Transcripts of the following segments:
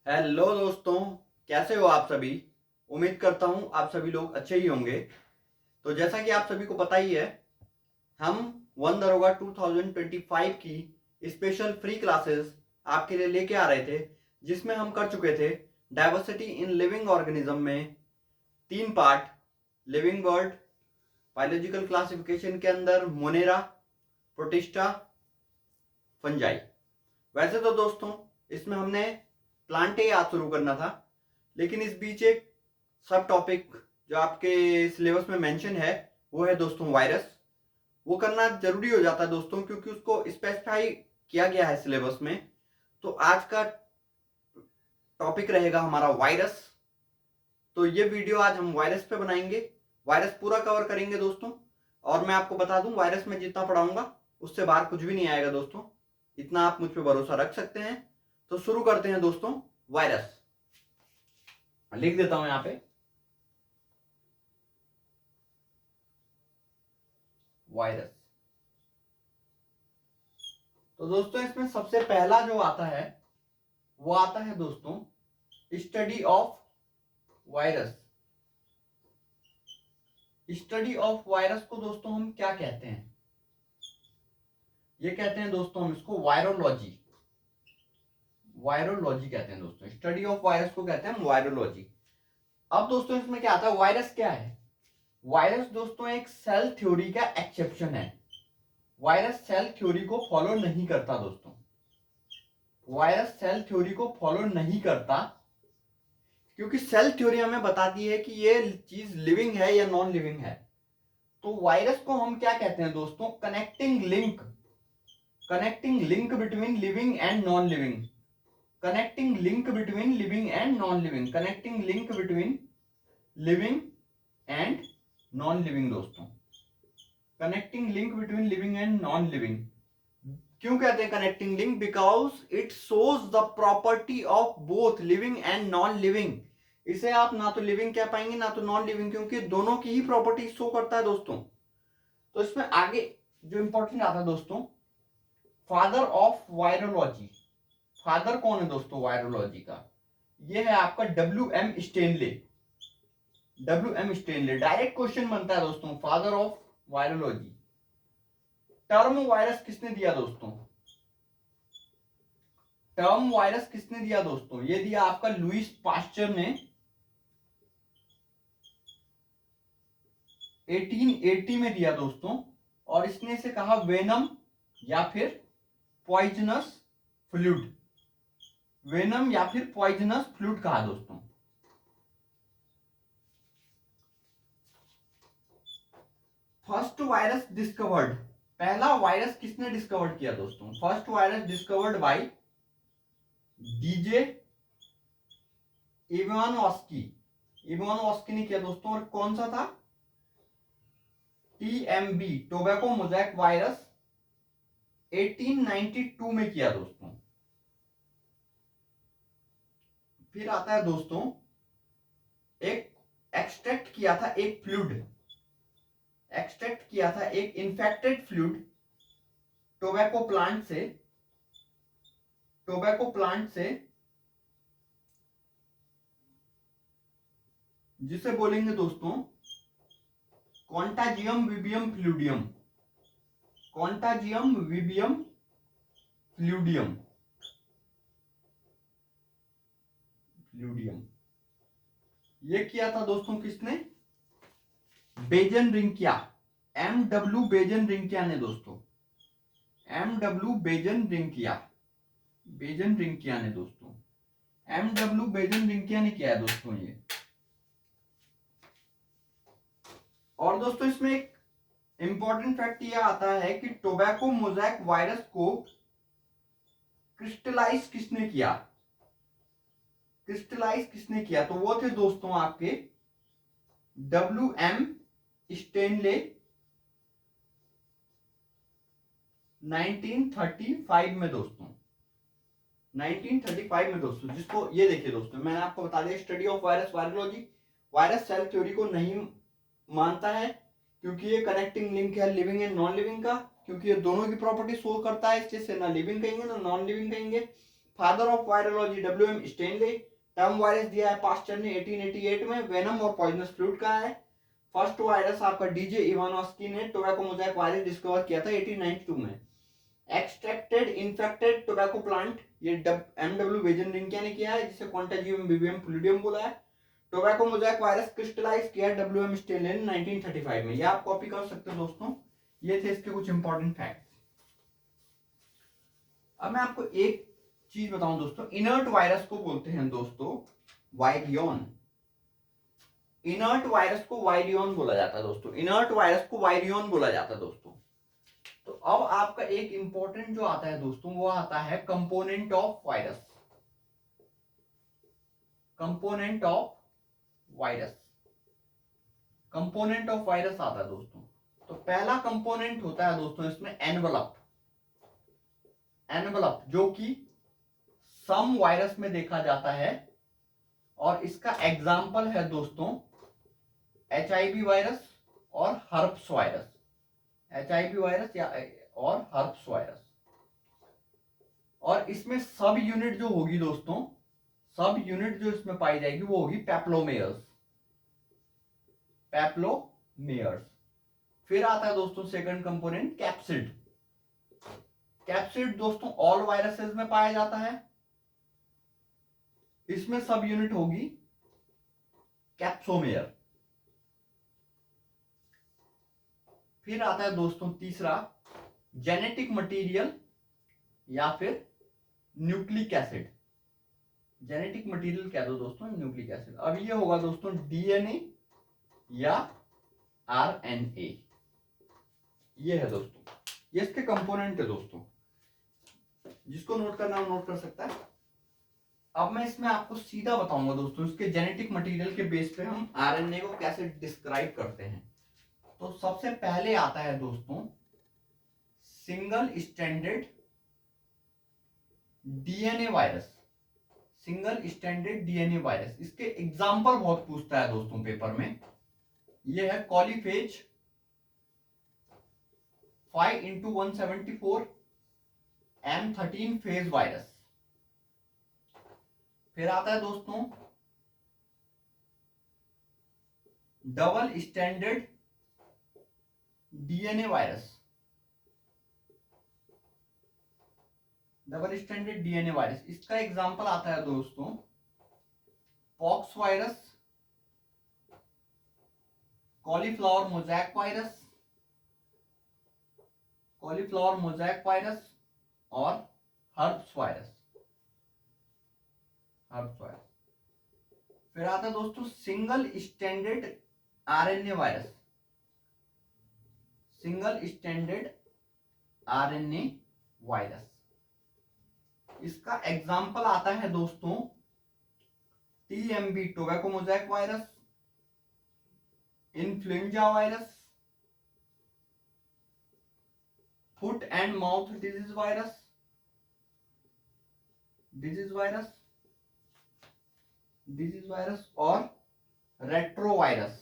Hello दोस्तों, कैसे हो आप सभी। उम्मीद करता हूं आप सभी लोग अच्छे ही होंगे। तो जैसा कि आप सभी को पता ही है, हम वन दरोगा 2025 की स्पेशल फ्री क्लासेस आपके लिए लेके आ रहे थे, जिसमें हम कर चुके थे डाइवर्सिटी इन लिविंग ऑर्गेनिज्म में 3 part. Living world, biological classification के अंदर मोनेरा, प्रोटिस्टा, फंजाई। वैसे तो दोस्तों इसमें हमने प्लांटे आज शुरू करना था, लेकिन इस बीच एक सब टॉपिक जो आपके सिलेबस में मेंशन है वो है दोस्तों वायरस। वो करना जरूरी हो जाता है दोस्तों, क्योंकि उसको स्पेसिफाई किया गया है सिलेबस में। तो आज का टॉपिक रहेगा हमारा वायरस। तो ये वीडियो आज हम वायरस पे बनाएंगे, वायरस पूरा कवर करेंगे दोस्तों। और मैं आपको बता दूं, वायरस में जितना पढ़ाऊंगा उससे बाहर कुछ भी नहीं आएगा दोस्तों, इतना आप मुझ पे भरोसा रख सकते हैं। तो शुरू करते हैं दोस्तों। वायरस लिख देता हूं यहां पे, वायरस। तो दोस्तों इसमें सबसे पहला जो आता है वो आता है दोस्तों study of virus. Study of virus को दोस्तों हम क्या कहते हैं? ये कहते हैं दोस्तों हम इसको वायरोलॉजी। वायरोलॉजी कहते हैं दोस्तों, स्टडी ऑफ वायरस को कहते हैं हम वायरोलॉजी। अब दोस्तों इसमें क्या आता है, वायरस क्या है? वायरस दोस्तों एक सेल थ्योरी का एक्सेप्शन है। वायरस सेल थ्योरी को फॉलो नहीं करता दोस्तों। वायरस सेल थ्योरी को फॉलो नहीं करता, क्योंकि सेल थ्योरी हमें बताती है कि ये चीज लिविंग है या नॉन लिविंग है। तो वायरस को हम क्या कहते हैं दोस्तों? Connecting link. Connecting link between living and non living. Connecting link between living and non living. Connecting link between living and non living दोस्तों। Connecting link between living and non living. क्यों कहते हैं connecting link? Because it shows the property of both living and non living. इसे आप ना तो living कह पाएंगे ना तो नॉन लिविंग, क्योंकि दोनों की ही प्रॉपर्टी शो करता है दोस्तों। तो इसमें आगे जो इंपॉर्टेंट आता है दोस्तों, फादर ऑफ वायरोलॉजी। फादर कौन है दोस्तों वायरोलॉजी का? ये है आपका W.M. Stanley. W.M. Stanley. Direct question बनता है दोस्तों, father of virology. Term virus किसने दिया दोस्तों? टर्म वायरस किसने दिया दोस्तों? ये दिया आपका लुईस पास्चर ने 1880 में दिया दोस्तों। और इसने इसे कहा वेनम या फिर पॉइजनस फ्लूइड। वेनम या फिर पॉइजनस फ्लूइड कहा दोस्तों। First virus discovered. पहला वायरस किसने डिस्कवर्ड किया दोस्तों? First virus discovered by DJ Ivanovsky. Ivanovsky ने किया दोस्तों। और कौन सा था? TMB, टोबैको मोजैक वायरस 1892 में किया दोस्तों। फिर आता है दोस्तों, एक एक्सट्रैक्ट किया था एक फ्लूइड। एक्सट्रैक्ट किया था एक इन्फेक्टेड फ्लूइड टोबैको प्लांट से। टोबैको प्लांट से, जिसे बोलेंगे दोस्तों कॉन्टाजियम विबियम फ्लूडियम। कॉन्टाजियम विबियम फ्लूडियम। फ्लूडियम ये किया था दोस्तों किसने? बेजनरिंकिया। MW बेजनरिंकिया ने दोस्तों। MW बेजनरिंकिया। बेजनरिंकिया ने दोस्तों। MW बेजनरिंकिया ने किया है दोस्तों ये। और दोस्तों इसमें एक इंपॉर्टेंट फैक्ट ये आता है कि टोबैको मोजैक वायरस को क्रिस्टलाइज किसने किया? क्रिस्टलाइज किसने किया? तो वो थे दोस्तों आपके W.M. स्टेनले 1935 में दोस्तों। 1935 में दोस्तों, जिसको ये देखिए दोस्तों, मैंने आपको बता दिया study of virus virology. Virus cell theory को नहीं मानता है, क्योंकि ये कनेक्टिंग लिंक है लिविंग एंड नॉन लिविंग का, क्योंकि ये दोनों की प्रॉपर्टी शो करता है, इससे ना लिविंग कहेंगे ना नॉन लिविंग कहेंगे। Father of virology WM Stanley. Term virus दिया है पास्चर ने 1888 में। वेनम और पॉइजनस फ्लूइड का है। फर्स्ट वायरस आपका DJ इवानोस्की ने टोबैको मोजाइक वायरस डिस्कवर किया था 1892 में। एक्सट्रैक्टेड इन्फेक्टेड टोबैको प्लांट, ये MW वेजनरिंकिया ने किया है, जिसे क्वांटाजियम विवियम फ्लूइडियम बोला है। टोबैको मोजाइक वायरस क्रिस्टलाइज किया है WM स्टेनले ने 1935 में। ये आप कॉपी कर सकते हो दोस्तों। ये थे इसके कुछ इंपॉर्टेंट फैक्ट। अब मैं आपको एक चीज बताऊं दोस्तों, इनर्ट वायरस को बोलते हैं दोस्तों वायरियन। इनर्ट वायरस को वायरियन बोला जाता है दोस्तों। इनर्ट वायरस को वायरियन बोला जाता है दोस्तों। तो अब आपका एक इंपॉर्टेंट जो आता है दोस्तों, वो आता है component of virus. Component of virus, component of virus आता है दोस्तों। तो पहला कंपोनेंट होता है दोस्तों इसमें एनवलप। एनवलप जो कि सम वायरस में देखा जाता है, और इसका एग्जाम्पल है दोस्तों HIV वायरस और हर्प्स वायरस। HIV वायरस या और हर्प्स वायरस। और इसमें सब यूनिट जो होगी दोस्तों, सब यूनिट जो इसमें पाई जाएगी वो होगी पैप्लोमेयर्स। पैप्लोमेयर्स। फिर आता है दोस्तों सेकंड कंपोनेंट कैप्सिड। कैप्सिड दोस्तों ऑल वायरसेस में पाया जाता है। इसमें सब यूनिट होगी कैप्सोमेयर। फिर आता है दोस्तों तीसरा जेनेटिक मटेरियल या फिर न्यूक्लिक एसिड। जेनेटिक मटेरियल कह दो दोस्तों न्यूक्लिक एसिड। अब ये होगा दोस्तों DNA या RNA। ये है दोस्तों, ये इसके कंपोनेंट है दोस्तों। जिसको नोट करना वो नोट कर सकता है। अब मैं इसमें आपको सीधा बताऊंगा दोस्तों, इसके जेनेटिक मटेरियल के बेस पे हम RNA को कैसे डिस्क्राइब करते हैं। तो सबसे पहले आता है दोस्तों single standard DNA virus. Single standard DNA virus, इसके एग्जाम्पल बहुत पूछता है दोस्तों पेपर में। ये है कॉलीफेज 5x174 M13 फेज वायरस। फिर आता है दोस्तों double standard DNA virus. Double standard DNA virus, इसका एग्जांपल आता है दोस्तों pox virus, cauliflower mosaic virus, cauliflower mosaic virus और हर्प्स वायरस। Herpes virus. फिर आता है दोस्तों single standard RNA virus. Single standard RNA virus, इसका एग्जाम्पल आता है दोस्तों TMV tobacco mosaic virus, influenza virus, foot and mouth disease virus, disease virus और रेट्रो वायरस,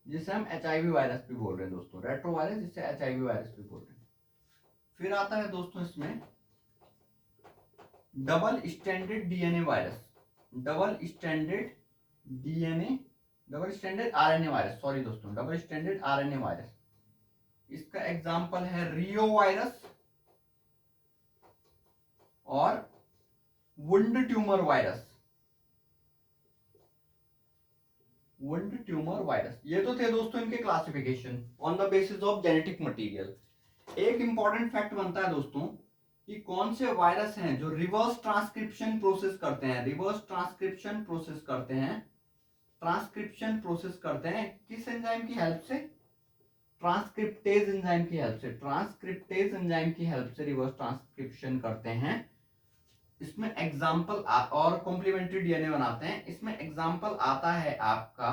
जिसे हम HIV वायरस भी बोल रहे हैं दोस्तों। रेट्रो वायरस जिसे HIV वायरस भी बोल रहे हैं। फिर आता है दोस्तों इसमें double standard DNA virus. Double standard RNA virus, sorry दोस्तों, डबल स्टैंडर्ड RNA वायरस। इसका एग्जांपल है रियो वायरस और wound tumour virus. Wound tumour virus, ये तो थे दोस्तों इनके classification on the basis of genetic material. एक इंपॉर्टेंट फैक्ट बनता है दोस्तों कि कौन से वायरस हैं जो रिवर्स ट्रांसक्रिप्शन प्रोसेस करते हैं। रिवर्स ट्रांसक्रिप्शन प्रोसेस करते हैं। ट्रांसक्रिप्शन प्रोसेस करते हैं किस एंजाइम की हेल्प से? ट्रांसक्रिप्टेज एंजाइम की हेल्प से। ट्रांसक्रिप्टेज एंजाइम की हेल्प से रिवर्स ट्रांसक्रिप्शन करते हैं। इसमें एग्जाम्पल और कॉम्प्लीमेंट्री DNA बनाते हैं। इसमें एग्जाम्पल आता है आपका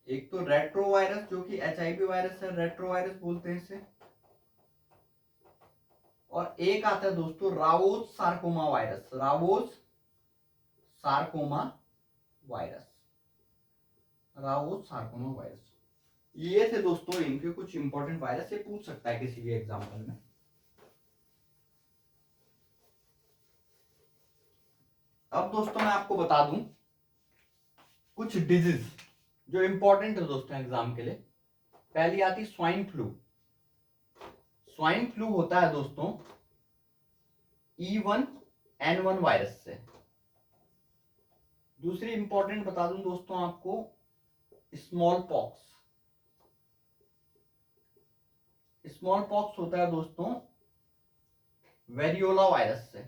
एक तो रेट्रो वायरस जो कि HIV वायरस है, रेट्रो वायरस बोलते हैं इसे। और एक आता है दोस्तों Rous sarcoma virus. Rous sarcoma virus. Rous sarcoma virus. ये थे दोस्तों इनके कुछ इंपॉर्टेंट वायरस, ये पूछ सकता है किसी भी एग्जाम्पल में। अब दोस्तों मैं आपको बता दूं कुछ डिजीज जो इंपॉर्टेंट है दोस्तों एग्जाम के लिए। पहली आती स्वाइन फ्लू। स्वाइन फ्लू होता है दोस्तों E1N1 वायरस से। दूसरी इंपॉर्टेंट बता दूं दोस्तों आपको, स्मॉल पॉक्स। स्मॉल पॉक्स होता है दोस्तों वेरियोला वायरस से।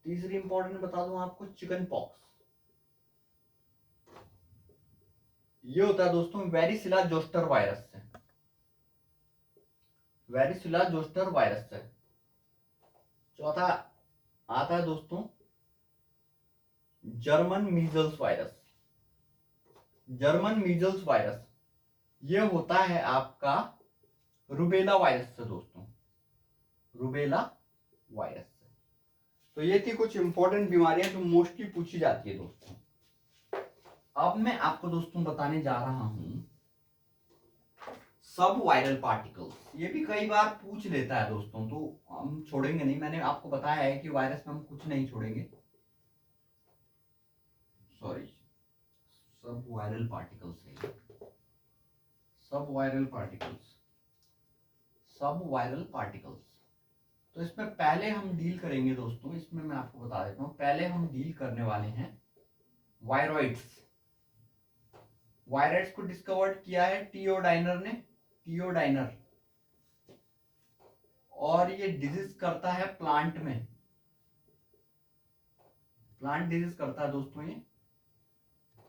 तीसरी इंपॉर्टेंट बता दूं आपको, चिकन पॉक्स। ये होता है दोस्तों वेरिसिला जोस्टर वायरस से। वेरिसिला जोस्टर वायरस से। चौथा आता है दोस्तों German measles virus. German measles virus ये होता है आपका रुबेला वायरस से दोस्तों, रुबेला वायरस से। तो ये थी कुछ इंपॉर्टेंट बीमारियां जो मोस्टली पूछी जाती है दोस्तों। अब मैं आपको दोस्तों बताने जा रहा हूं सब वायरल पार्टिकल्स। ये भी कई बार पूछ लेता है दोस्तों, तो हम छोड़ेंगे नहीं। मैंने आपको बताया है कि वायरस में हम कुछ नहीं छोड़ेंगे। सॉरी, सब वायरल पार्टिकल्स है। सब वायरल पार्टिकल्स, सब वायरल पार्टिकल्स। तो इसमें पहले हम डील करेंगे दोस्तों, इसमें मैं आपको बता देता हूं, पहले हम डील करने वाले हैं वायरॉइड्स। वायरॉइड्स को डिस्कवर्ड किया है टीओडाइनर ने, टीओडाइनर। और ये डिजीज करता है प्लांट में, प्लांट डिजीज करता है दोस्तों ये।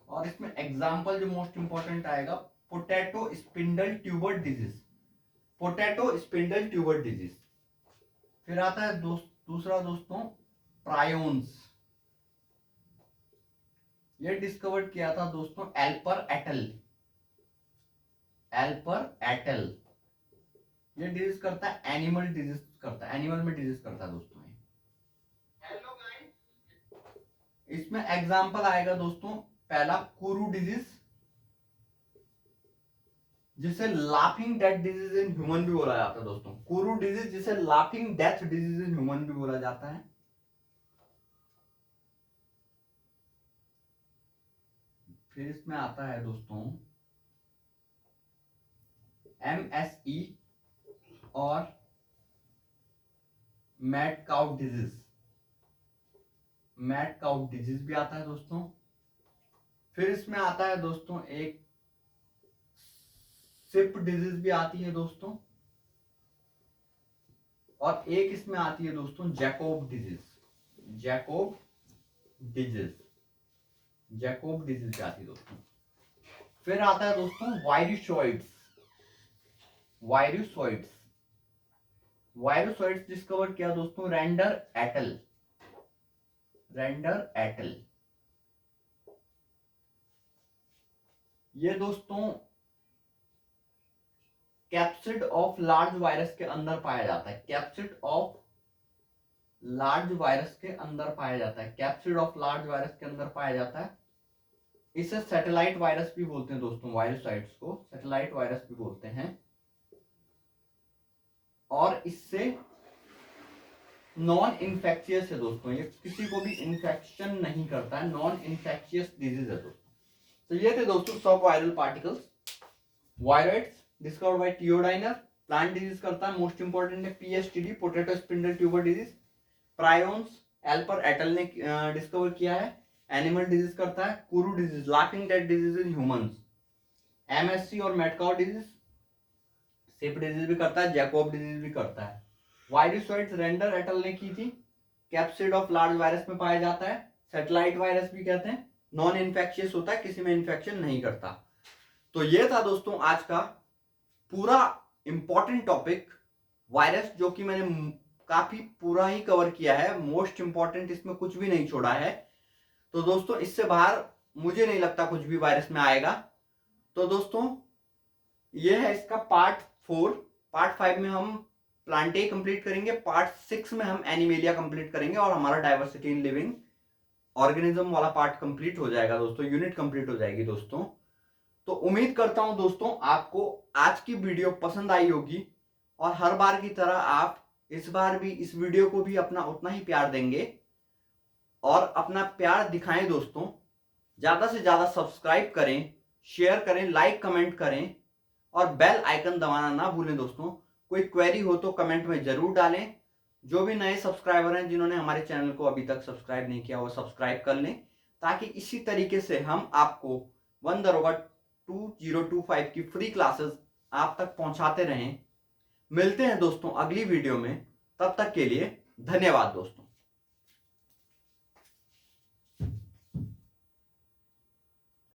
और इसमें एग्जांपल जो मोस्ट इंपॉर्टेंट आएगा, potato spindle tuber disease. Potato spindle tuber disease. फिर आता है दूसरा दोस्तों प्रायोन्स। ये डिस्कवर किया था दोस्तों एल्पर एटल। एल्पर एटल। ये डिजीज करता है एनिमल डिजीज करता है, एनिमल में डिजीज करता है दोस्तों ये। हेलो गाइस, इसमें एग्जांपल आएगा दोस्तों, पहला कुरू डिजीज, जिसे laughing death disease in human भी बोला जाता है दोस्तों। कुरू डिजीज जिसे laughing death disease in human भी बोला जाता है। फिर इसमें आता है दोस्तों MSE और mad cow disease. Mad cow disease भी आता है दोस्तों। फिर इसमें आता है दोस्तों एक सिप डिजीज भी आती है दोस्तों। और एक इसमें आती है दोस्तों Jacob disease. Jacob disease, Jacob disease आती है दोस्तों। फिर आता है दोस्तों वायरुसॉइड्स। वायरुसॉइड्स, वायरुसॉइड्स डिस्कवर किया दोस्तों रेंडर एटल। रेंडर एटल। ये दोस्तों कैप्सिड ऑफ लार्ज वायरस के अंदर पाया जाता है। कैप्सिड ऑफ लार्ज वायरस के अंदर पाया जाता है। कैप्सिड ऑफ लार्ज वायरस के अंदर पाया जाता है। इसे सैटेलाइट वायरस भी बोलते हैं दोस्तों, वायरोसाइट्स को सैटेलाइट वायरस भी बोलते हैं। और इससे नॉन इन्फेक्शियस है दोस्तों, ये किसी को भी इन्फेक्शन नहीं करता है, नॉन इन्फेक्शियस डिजीज है दोस्तों। तो ये थे दोस्तों सब viral particles. Viroids discovered by T O Diener. Plant disease करता है, मोस्ट इंपॉर्टेंट है PSTD, potato spindle tuber disease. Prions Alper et al discover किया है। एनिमल डिजीज करता है kuru disease, laughing death disease in humans. MSC और मैडकाउ डिजीज, सिप डिजीज भी करता है, जैकोब डिजीज भी करता है। वायरुसॉइड्स रेंडर एटल ने की थी, कैप्सिड ऑफ लार्ज वायरस में पाया जाता है। सैटेलाइट वायरस भी कहते हैं, नॉन इन्फेक्शियस होता है, किसी में इन्फेक्शन नहीं करता। तो ये था दोस्तों आज का पूरा इंपॉर्टेंट टॉपिक वायरस, जो कि मैंने काफी पूरा ही कवर किया है। मोस्ट इंपॉर्टेंट इसमें कुछ भी नहीं छोड़ा है। तो दोस्तों इससे बाहर मुझे नहीं लगता कुछ भी वायरस में आएगा। तो दोस्तों ये है इसका पार्ट 4। पार्ट 5 में हम प्लांटे कंप्लीट करेंगे, पार्ट 6 में हम एनिमेलिया कंप्लीट करेंगे और हमारा डाइवर्सिटी इन लिविंग ऑर्गेनिज्म वाला पार्ट कंप्लीट हो जाएगा दोस्तों, यूनिट कंप्लीट हो जाएगी दोस्तों। तो उम्मीद करता हूं दोस्तों आपको आज की वीडियो पसंद आई होगी और हर बार की तरह आप इस बार भी इस वीडियो को भी अपना उतना ही प्यार देंगे और अपना प्यार दिखाएं दोस्तों। ज्यादा से ज्यादा सब्सक्राइब करें, शेयर करें, लाइक कमेंट करें और बेल आइकन दबाना ना भूलें दोस्तों। कोई क्वेरी हो तो कमेंट में जरूर डालें। जो भी नए सब्सक्राइबर हैं जिन्होंने हमारे चैनल को अभी तक सब्सक्राइब नहीं किया वो सब्सक्राइब कर लें, ताकि इसी तरीके से हम आपको वन दरोगा 2025 की फ्री क्लासेस आप तक पहुंचाते रहें। मिलते हैं दोस्तों अगली वीडियो में, तब तक के लिए धन्यवाद दोस्तों।